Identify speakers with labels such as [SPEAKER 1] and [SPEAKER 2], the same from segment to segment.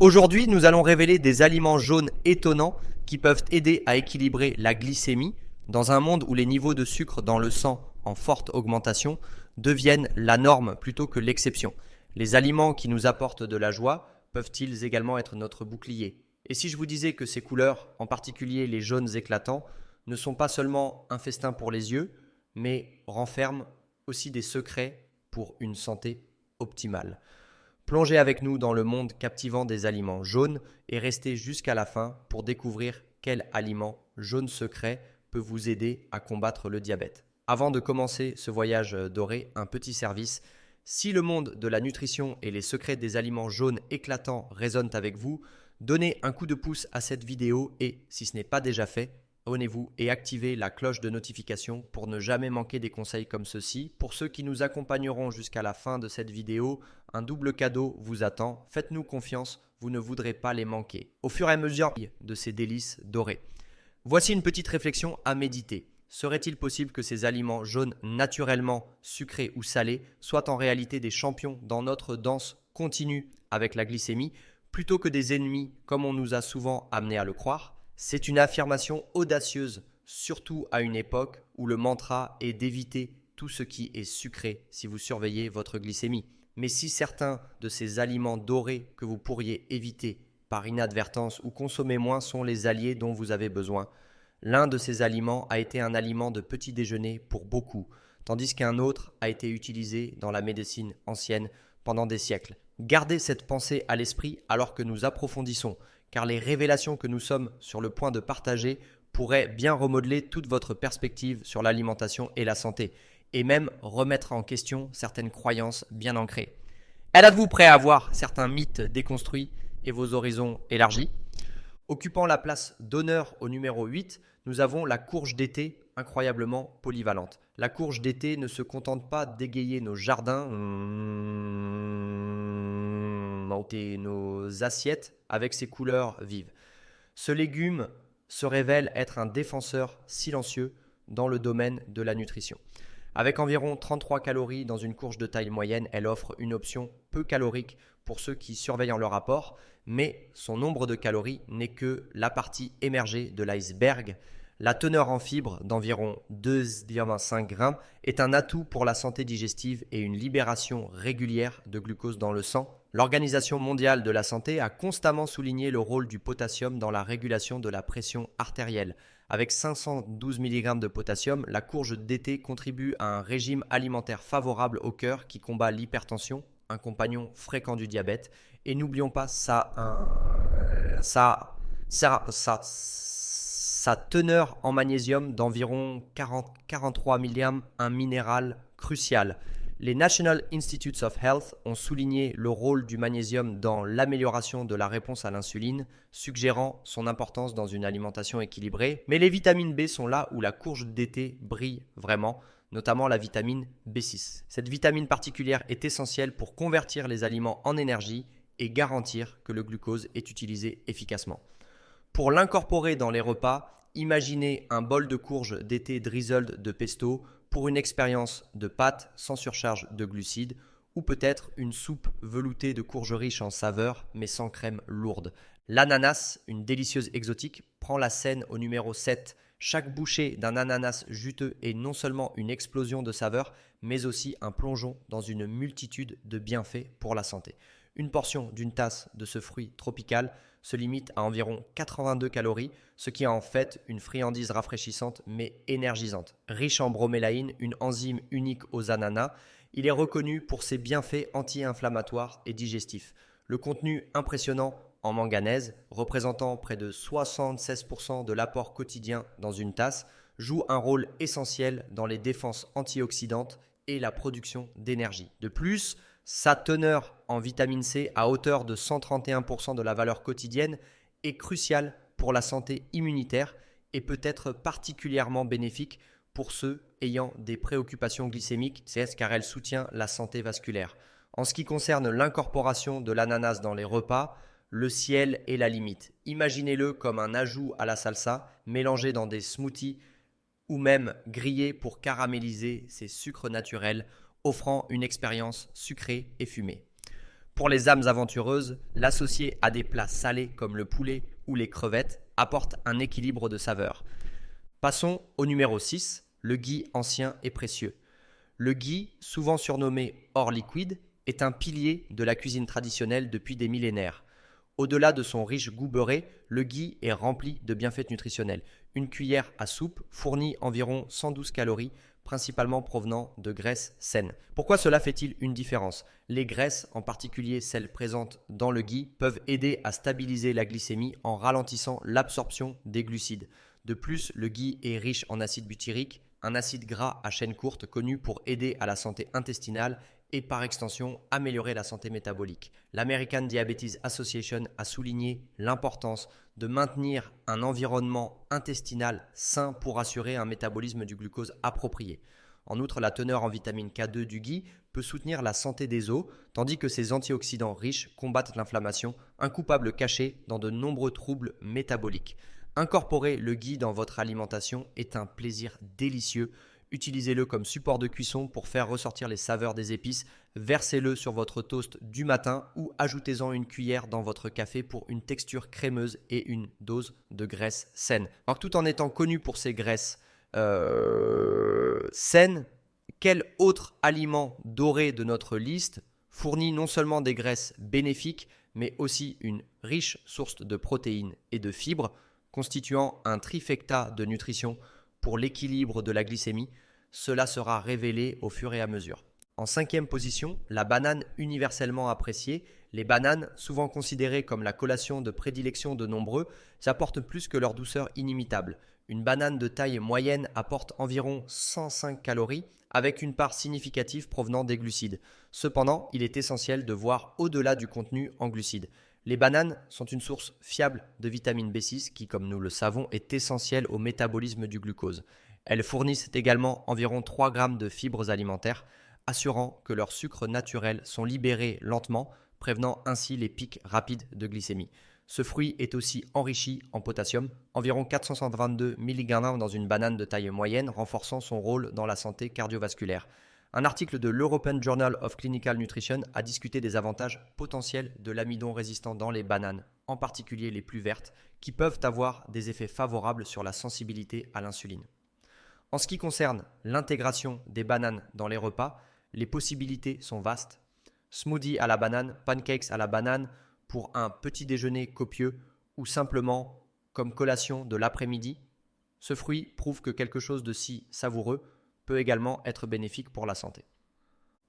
[SPEAKER 1] Aujourd'hui, nous allons révéler des aliments jaunes étonnants qui peuvent aider à équilibrer la glycémie dans un monde où les niveaux de sucre dans le sang en forte augmentation deviennent la norme plutôt que l'exception. Les aliments qui nous apportent de la joie peuvent-ils également être notre bouclier? Et si je vous disais que ces couleurs, en particulier les jaunes éclatants, ne sont pas seulement un festin pour les yeux, mais renferment aussi des secrets pour une santé optimale? Plongez avec nous dans le monde captivant des aliments jaunes et restez jusqu'à la fin pour découvrir quel aliment jaune secret peut vous aider à combattre le diabète. Avant de commencer ce voyage doré, un petit service. Si le monde de la nutrition et les secrets des aliments jaunes éclatants résonnent avec vous, donnez un coup de pouce à cette vidéo et, si ce n'est pas déjà fait, abonnez-vous et activez la cloche de notification pour ne jamais manquer des conseils comme ceux-ci. Pour ceux qui nous accompagneront jusqu'à la fin de cette vidéo, un double cadeau vous attend. Faites-nous confiance, vous ne voudrez pas les manquer. Au fur et à mesure de ces délices dorés. Voici une petite réflexion à méditer. Serait-il possible que ces aliments jaunes naturellement sucrés ou salés soient en réalité des champions dans notre danse continue avec la glycémie, plutôt que des ennemis comme on nous a souvent amené à le croire? C'est une affirmation audacieuse, surtout à une époque où le mantra est d'éviter tout ce qui est sucré si vous surveillez votre glycémie. Mais si certains de ces aliments dorés que vous pourriez éviter par inadvertance ou consommer moins sont les alliés dont vous avez besoin, l'un de ces aliments a été un aliment de petit déjeuner pour beaucoup, tandis qu'un autre a été utilisé dans la médecine ancienne pendant des siècles. Gardez cette pensée à l'esprit alors que nous approfondissons, car les révélations que nous sommes sur le point de partager pourraient bien remodeler toute votre perspective sur l'alimentation et la santé, et même remettre en question certaines croyances bien ancrées. Êtes-vous prêt à voir certains mythes déconstruits et vos horizons élargis? Occupant la place d'honneur au numéro 8, nous avons la courge d'été incroyablement polyvalente. La courge d'été ne se contente pas d'égayer nos jardins, monter nos assiettes avec ses couleurs vives. Ce légume se révèle être un défenseur silencieux dans le domaine de la nutrition. Avec environ 33 calories dans une courge de taille moyenne, elle offre une option peu calorique pour ceux qui surveillent leur apport, mais son nombre de calories n'est que la partie émergée de l'iceberg. La teneur en fibres d'environ 2,5 grammes est un atout pour la santé digestive et une libération régulière de glucose dans le sang. L'Organisation mondiale de la santé a constamment souligné le rôle du potassium dans la régulation de la pression artérielle. Avec 512 mg de potassium, la courge d'été contribue à un régime alimentaire favorable au cœur qui combat l'hypertension, un compagnon fréquent du diabète. Et n'oublions pas sa teneur en magnésium d'environ 43 mg, un minéral crucial. Les National Institutes of Health ont souligné le rôle du magnésium dans l'amélioration de la réponse à l'insuline, suggérant son importance dans une alimentation équilibrée. Mais les vitamines B sont là où la courge d'été brille vraiment, notamment la vitamine B6. Cette vitamine particulière est essentielle pour convertir les aliments en énergie et garantir que le glucose est utilisé efficacement. Pour l'incorporer dans les repas, imaginez un bol de courge d'été drizzled de pesto pour une expérience de pâte sans surcharge de glucides, ou peut-être une soupe veloutée de courge riche en saveurs mais sans crème lourde. L'ananas, une délicieuse exotique, prend la scène au numéro 7. Chaque bouchée d'un ananas juteux est non seulement une explosion de saveurs, mais aussi un plongeon dans une multitude de bienfaits pour la santé. Une portion d'une tasse de ce fruit tropical se limite à environ 82 calories, ce qui est en fait une friandise rafraîchissante mais énergisante. Riche en bromélaïne, une enzyme unique aux ananas, il est reconnu pour ses bienfaits anti-inflammatoires et digestifs. Le contenu impressionnant en manganèse, représentant près de 76% de l'apport quotidien dans une tasse, joue un rôle essentiel dans les défenses antioxydantes et la production d'énergie. De plus, sa teneur en vitamine C à hauteur de 131% de la valeur quotidienne est cruciale pour la santé immunitaire et peut être particulièrement bénéfique pour ceux ayant des préoccupations glycémiques, car elle soutient la santé vasculaire. En ce qui concerne l'incorporation de l'ananas dans les repas, le ciel est la limite. Imaginez-le comme un ajout à la salsa, mélangé dans des smoothies ou même grillé pour caraméliser ses sucres naturels, offrant une expérience sucrée et fumée. Pour les âmes aventureuses, l'associer à des plats salés comme le poulet ou les crevettes apporte un équilibre de saveurs. Passons au numéro 6, le ghee ancien et précieux. Le ghee, souvent surnommé or liquide, est un pilier de la cuisine traditionnelle depuis des millénaires. Au-delà de son riche goût beurré, le ghee est rempli de bienfaits nutritionnels. Une cuillère à soupe fournit environ 112 calories, principalement provenant de graisses saines. Pourquoi cela fait-il une différence? Les graisses, en particulier celles présentes dans le ghee, peuvent aider à stabiliser la glycémie en ralentissant l'absorption des glucides. De plus, le ghee est riche en acide butyrique, un acide gras à chaîne courte connu pour aider à la santé intestinale et par extension améliorer la santé métabolique. L'American Diabetes Association a souligné l'importance de maintenir un environnement intestinal sain pour assurer un métabolisme du glucose approprié. En outre, la teneur en vitamine K2 du ghee peut soutenir la santé des os, tandis que ses antioxydants riches combattent l'inflammation, un coupable caché dans de nombreux troubles métaboliques. Incorporer le ghee dans votre alimentation est un plaisir délicieux. Utilisez-le comme support de cuisson pour faire ressortir les saveurs des épices. Versez-le sur votre toast du matin ou ajoutez-en une cuillère dans votre café pour une texture crémeuse et une dose de graisse saine. Alors, tout en étant connu pour ses graisses saines, quel autre aliment doré de notre liste fournit non seulement des graisses bénéfiques, mais aussi une riche source de protéines et de fibres, constituant un trifecta de nutrition pour l'équilibre de la glycémie? Cela sera révélé au fur et à mesure. En 5e position, la banane universellement appréciée. Les bananes, souvent considérées comme la collation de prédilection de nombreux, apportent plus que leur douceur inimitable. Une banane de taille moyenne apporte environ 105 calories, avec une part significative provenant des glucides. Cependant, il est essentiel de voir au-delà du contenu en glucides. Les bananes sont une source fiable de vitamine B6 qui, comme nous le savons, est essentielle au métabolisme du glucose. Elles fournissent également environ 3 grammes de fibres alimentaires, assurant que leurs sucres naturels sont libérés lentement, prévenant ainsi les pics rapides de glycémie. Ce fruit est aussi enrichi en potassium, environ 422 mg dans une banane de taille moyenne, renforçant son rôle dans la santé cardiovasculaire. Un article de l'European Journal of Clinical Nutrition a discuté des avantages potentiels de l'amidon résistant dans les bananes, en particulier les plus vertes, qui peuvent avoir des effets favorables sur la sensibilité à l'insuline. En ce qui concerne l'intégration des bananes dans les repas, les possibilités sont vastes. Smoothie à la banane, pancakes à la banane pour un petit déjeuner copieux ou simplement comme collation de l'après-midi. Ce fruit prouve que quelque chose de si savoureux peut également être bénéfique pour la santé.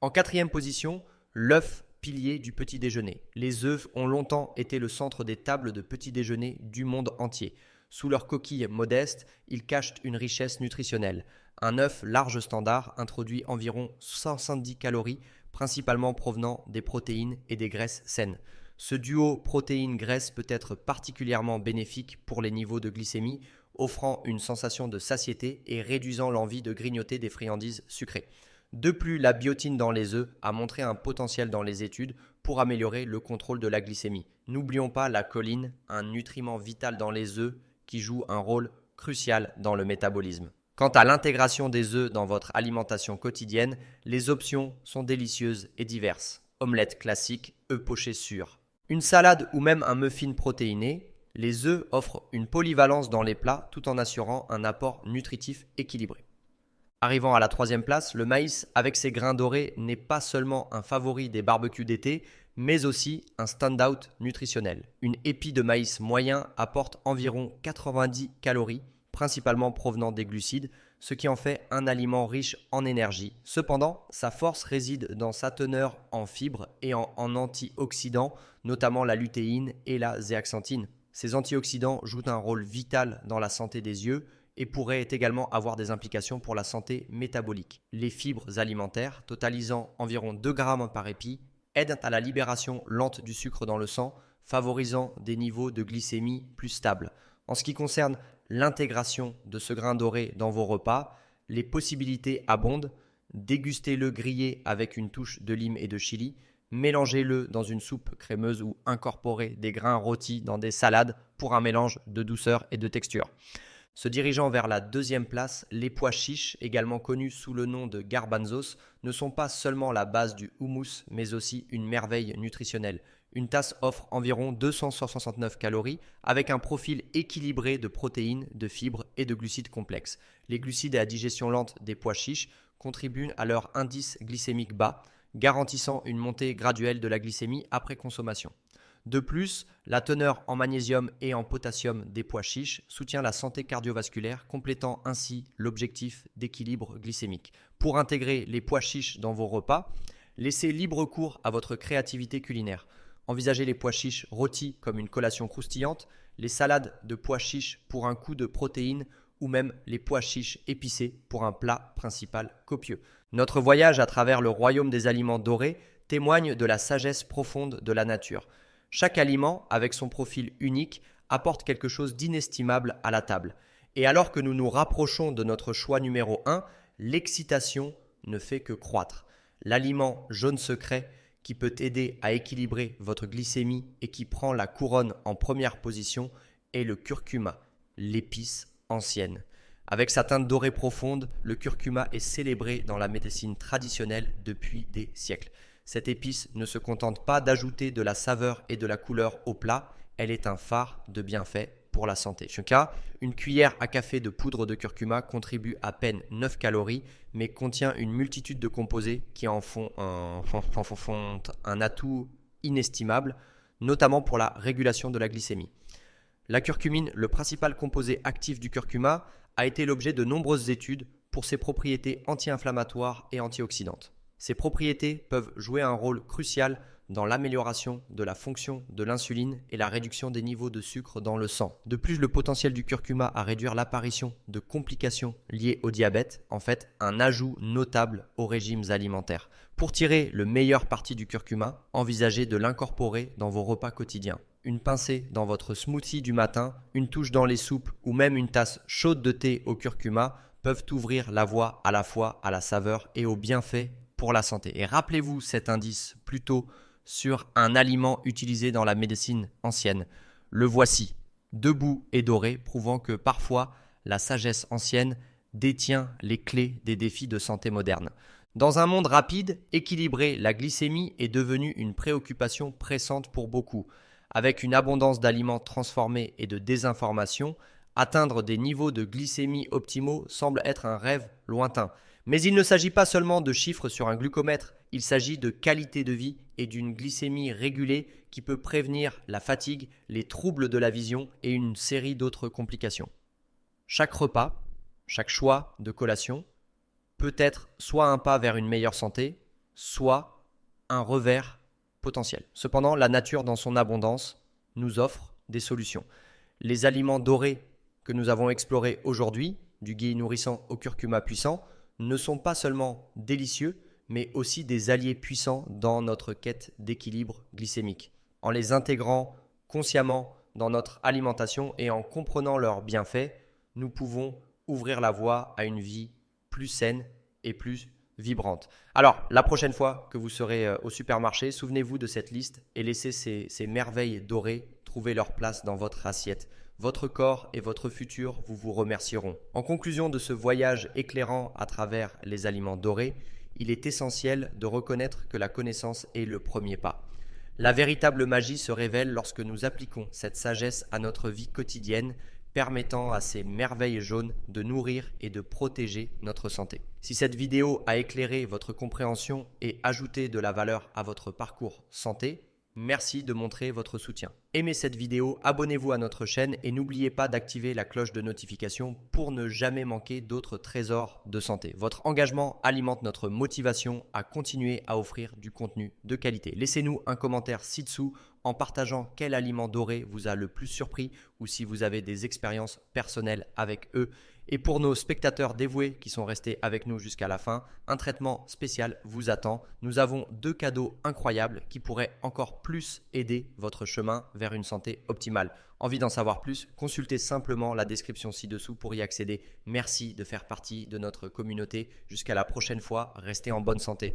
[SPEAKER 1] En 4e position, l'œuf pilier du petit déjeuner. Les œufs ont longtemps été le centre des tables de petit déjeuner du monde entier. Sous leur coquille modeste, ils cachent une richesse nutritionnelle. Un œuf large standard introduit environ 170 calories, principalement provenant des protéines et des graisses saines. Ce duo protéines-graisses peut être particulièrement bénéfique pour les niveaux de glycémie, offrant une sensation de satiété et réduisant l'envie de grignoter des friandises sucrées. De plus, la biotine dans les œufs a montré un potentiel dans les études pour améliorer le contrôle de la glycémie. N'oublions pas la choline, un nutriment vital dans les œufs qui joue un rôle crucial dans le métabolisme. Quant à l'intégration des œufs dans votre alimentation quotidienne, les options sont délicieuses et diverses. Omelette classique, œufs pochés sûrs. Une salade ou même un muffin protéiné, les œufs offrent une polyvalence dans les plats tout en assurant un apport nutritif équilibré. Arrivant à la 3e place, le maïs avec ses grains dorés n'est pas seulement un favori des barbecues d'été, mais aussi un stand-out nutritionnel. Une épi de maïs moyen apporte environ 90 calories, principalement provenant des glucides, ce qui en fait un aliment riche en énergie. Cependant, sa force réside dans sa teneur en fibres et en antioxydants, notamment la lutéine et la zéaxanthine. Ces antioxydants jouent un rôle vital dans la santé des yeux et pourraient également avoir des implications pour la santé métabolique. Les fibres alimentaires, totalisant environ 2 grammes par épi, aident à la libération lente du sucre dans le sang, favorisant des niveaux de glycémie plus stables. En ce qui concerne l'intégration de ce grain doré dans vos repas, les possibilités abondent. Dégustez-le grillé avec une touche de lime et de chili. Mélangez-le dans une soupe crémeuse ou incorporez des grains rôtis dans des salades pour un mélange de douceur et de texture. Se dirigeant vers la deuxième place, les pois chiches, également connus sous le nom de garbanzos, ne sont pas seulement la base du houmous, mais aussi une merveille nutritionnelle. Une tasse offre environ 269 calories avec un profil équilibré de protéines, de fibres et de glucides complexes. Les glucides et la digestion lente des pois chiches contribuent à leur indice glycémique bas, garantissant une montée graduelle de la glycémie après consommation. De plus, la teneur en magnésium et en potassium des pois chiches soutient la santé cardiovasculaire, complétant ainsi l'objectif d'équilibre glycémique. Pour intégrer les pois chiches dans vos repas, laissez libre cours à votre créativité culinaire. Envisagez les pois chiches rôtis comme une collation croustillante, les salades de pois chiches pour un coup de protéines ou même les pois chiches épicés pour un plat principal copieux. Notre voyage à travers le royaume des aliments dorés témoigne de la sagesse profonde de la nature. Chaque aliment, avec son profil unique, apporte quelque chose d'inestimable à la table. Et alors que nous nous rapprochons de notre choix numéro 1, l'excitation ne fait que croître. L'aliment jaune secret qui peut aider à équilibrer votre glycémie et qui prend la couronne en première position est le curcuma, l'épice ancienne. Avec sa teinte dorée profonde, le curcuma est célébré dans la médecine traditionnelle depuis des siècles. Cette épice ne se contente pas d'ajouter de la saveur et de la couleur au plat, elle est un phare de bienfaits pour la santé. Une cuillère à café de poudre de curcuma contribue à peine 9 calories, mais contient une multitude de composés qui en font un atout inestimable, notamment pour la régulation de la glycémie. La curcumine, le principal composé actif du curcuma, a été l'objet de nombreuses études pour ses propriétés anti-inflammatoires et antioxydantes. Ces propriétés peuvent jouer un rôle crucial dans l'amélioration de la fonction de l'insuline et la réduction des niveaux de sucre dans le sang. De plus, le potentiel du curcuma à réduire l'apparition de complications liées au diabète, en fait, un ajout notable aux régimes alimentaires. Pour tirer le meilleur parti du curcuma, envisagez de l'incorporer dans vos repas quotidiens. Une pincée dans votre smoothie du matin, une touche dans les soupes ou même une tasse chaude de thé au curcuma peuvent ouvrir la voie à la fois à la saveur et aux bienfaits pour la santé. Et rappelez-vous cet indice plutôt sur un aliment utilisé dans la médecine ancienne. Le voici, debout et doré, prouvant que parfois la sagesse ancienne détient les clés des défis de santé moderne. Dans un monde rapide, équilibrer la glycémie est devenu une préoccupation pressante pour beaucoup. Avec une abondance d'aliments transformés et de désinformation, atteindre des niveaux de glycémie optimaux semble être un rêve lointain. Mais il ne s'agit pas seulement de chiffres sur un glucomètre, il s'agit de qualité de vie et d'une glycémie régulée qui peut prévenir la fatigue, les troubles de la vision et une série d'autres complications. Chaque repas, chaque choix de collation peut être soit un pas vers une meilleure santé, soit un revers potentiel. Cependant, la nature dans son abondance nous offre des solutions. Les aliments dorés que nous avons explorés aujourd'hui, du ghee nourrissant au curcuma puissant, ne sont pas seulement délicieux, mais aussi des alliés puissants dans notre quête d'équilibre glycémique. En les intégrant consciemment dans notre alimentation et en comprenant leurs bienfaits, nous pouvons ouvrir la voie à une vie plus saine et plus vibrante. Alors, la prochaine fois que vous serez au supermarché, souvenez-vous de cette liste et laissez ces merveilles dorées trouver leur place dans votre assiette. Votre corps et votre futur vous remercieront. En conclusion de ce voyage éclairant à travers les aliments dorés, il est essentiel de reconnaître que la connaissance est le premier pas. La véritable magie se révèle lorsque nous appliquons cette sagesse à notre vie quotidienne, permettant à ces merveilles jaunes de nourrir et de protéger notre santé. Si cette vidéo a éclairé votre compréhension et ajouté de la valeur à votre parcours santé, merci de montrer votre soutien. Aimez cette vidéo, abonnez-vous à notre chaîne et n'oubliez pas d'activer la cloche de notification pour ne jamais manquer d'autres trésors de santé. Votre engagement alimente notre motivation à continuer à offrir du contenu de qualité. Laissez-nous un commentaire ci-dessous en partageant quel aliment doré vous a le plus surpris ou si vous avez des expériences personnelles avec eux. Et pour nos spectateurs dévoués qui sont restés avec nous jusqu'à la fin, un traitement spécial vous attend. Nous avons 2 cadeaux incroyables qui pourraient encore plus aider votre chemin vers une santé optimale. Envie d'en savoir plus? Consultez simplement la description ci-dessous pour y accéder. Merci de faire partie de notre communauté. Jusqu'à la prochaine fois, restez en bonne santé.